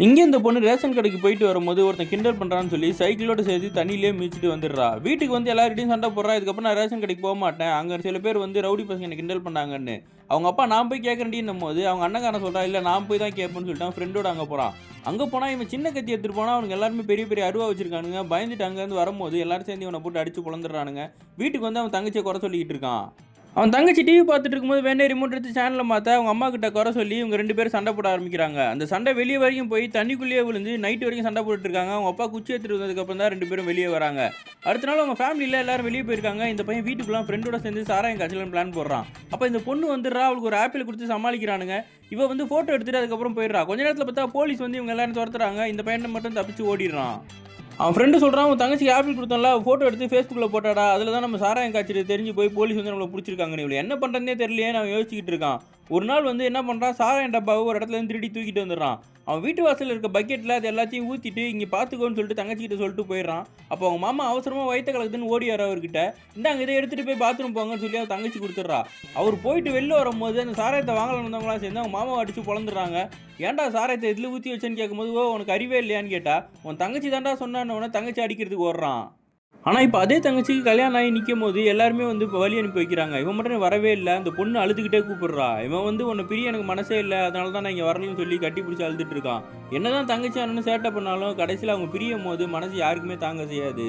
இங்கே இந்த பொண்ணு ரேஷன் கடைக்கு போயிட்டு வரும்போது ஒருத்தன் கிண்டல் பண்ணுறான்னு சொல்லி சைக்கிளோட சேர்த்து தண்ணியிலே மிதிச்சிட்டு வந்துடுறா. வீட்டுக்கு வந்து எல்லார்கிட்டையும் சண்டை போடுறா. இதுக்கப்புறம் நான் ரேஷன் கடைக்கு போக மாட்டேன், அங்கே சில பேர் வந்து ரவுடி பசங்க என்ன கிண்டல் பண்ணாங்கன்னு. அவங்க அப்பா நான் போய் கேட்குறேன்னும் போது அவங்க அண்ணக்காரன் சொல்கிறா, இல்லை நான் போய் தான் கேட்பேன்னு சொல்லிட்டு அவன் ஃப்ரெண்டோட அங்கே போகிறான். அங்கே போனால் இவன் சின்ன கத்தி எடுத்துகிட்டு போனால் அவனுக்கு எல்லாருமே பெரிய பெரிய அருவா வச்சிருக்கானுங்க. பயந்துட்டு அங்கேருந்து வரும்போது எல்லாரும் சேர்ந்து இவனை போட்டு அடிச்சு பொழந்துடுறானுங்க. வீட்டுக்கு வந்து அவன் தங்கச்சியை குறை சொல்லிக்கிட்டு இருக்கான். அவன் தங்கச்சி டிவி பார்த்துட்டு இருக்கும்போது வேணே ரிமோட் எடுத்து சேனலில் மாற்ற அவங்க அம்மா கிட்ட குறை சொல்லி இவங்க 2 பேரும் சண்டை போட ஆரம்பிக்கிறாங்க. அந்த சண்டை வெளியே வரைக்கும் போய் தண்ணிக்குள்ளேயே விழுந்து நைட்டு வரைக்கும் சண்டை போட்டுட்டு இருக்காங்க. அவங்க அப்பா குச்சி எடுத்துட்டு வந்ததுக்கப்புறம் தான் 2 பேரும் வெளியே வராங்க. அடுத்த நாள் அவங்க ஃபேமிலியில் எல்லாரும் வெளியே போயிருக்காங்க. இந்த பையன் வீட்டுக்குள்ள ஃப்ரெண்டோட சேர்ந்து சாராயம் காய்ச்சல் பிளான் போடுறான். அப்போ இந்த பொண்ணு வந்துடுறா. அவளுக்கு ஒரு ஆப்பிள் கொடுத்து சமாளிக்கிறானுங்க. இவ வந்து ஃபோட்டோ எடுத்துட்டு அதுக்கப்புறம் போயிடுறா. கொஞ்ச நேரத்தில் பார்த்தா போலீஸ் வந்து இவங்க எல்லாரும் துரத்துறாங்க. இந்த பையனை மட்டும் தப்பிச்சு ஓடிடுறான். அவன் ஃப்ரெண்டு சொல்கிறான், உன் தங்கச்சிக்கு ஆப்பிள் கொடுத்தோம்ல, ஃபோட்டோ எடுத்து ஃபேஸ்புக்கில் போட்டாடா, அதில் தான் நம்ம சாராயம் காய்ச்சல் தெரிஞ்சு போய் போலீஸ் வந்து நம்மளை பிடிச்சிருக்காங்க. இவ்வளோ என்ன பண்ணுறதுனே தெரியலையே நான் யோசிச்சுக்கிட்டு இருக்கான். ஒரு நாள் வந்து என்ன பண்ணுறான், சாராயம் டப்பாவை ஒரு இடத்துல இருந்து திருடி தூக்கிட்டு வந்துடுறான். அவன் வீட்டு வாசலில் இருக்க பக்கெட்டில் அது எல்லாத்தையும் ஊற்றிட்டு இங்கே பார்த்துக்கோன்னு சொல்லிட்டு தங்கச்சிக்கிட்ட சொல்லிட்டு போயிடுறான். அப்போ அவங்க மாமா அவசரமாக வயிற்ற கலக்குதுன்னு ஓடியார் அவர்கிட்ட. இந்தாங்க இதை எடுத்துகிட்டு போய் பாத்ரூம் போங்கன்னு சொல்லி அவன் தங்கச்சி கொடுத்துட்றா. அவர் போயிட்டு வெளில வரும்போது அந்த சாராயத்தை வாங்கலாம் வந்தவங்களாம் சேர்ந்து அவங்க மாமாவை அடித்து பொழந்துடுறாங்க. ஏன்டா சாராயத்தை எதில் ஊற்றி வச்சேன்னு கேட்கும்போது, ஓ உனக்கு அறிவே இல்லையான்னு கேட்டா, உன் தங்கச்சி தாண்டா சொன்னான்னு தங்கச்சி அடிக்கிறதுக்கு ஓடுறான். ஆனால் இப்போ அதே தங்கச்சிக்கு கல்யாணம் ஆகி நிற்கும் போது எல்லாருமே வந்து இப்போ வழி அனுப்பி வைக்கிறாங்க. இவன் மட்டும் வரவே இல்லை. அந்த பொண்ணு அழுதுகிட்டே கூப்பிடுறா. இவன் வந்து உன்னை பிரிய எனக்கு மனசே இல்லை, அதனால தான் நான் இங்கே வரலன்னு சொல்லி கட்டி பிடிச்சி அழுதுட்டு இருக்கான். என்னதான் தங்கச்சி அண்ணன்னு சேட்டை பண்ணாலும் கடைசியில் அவங்க பிரியும் போது மனசு யாருக்குமே தாங்க செய்யாது.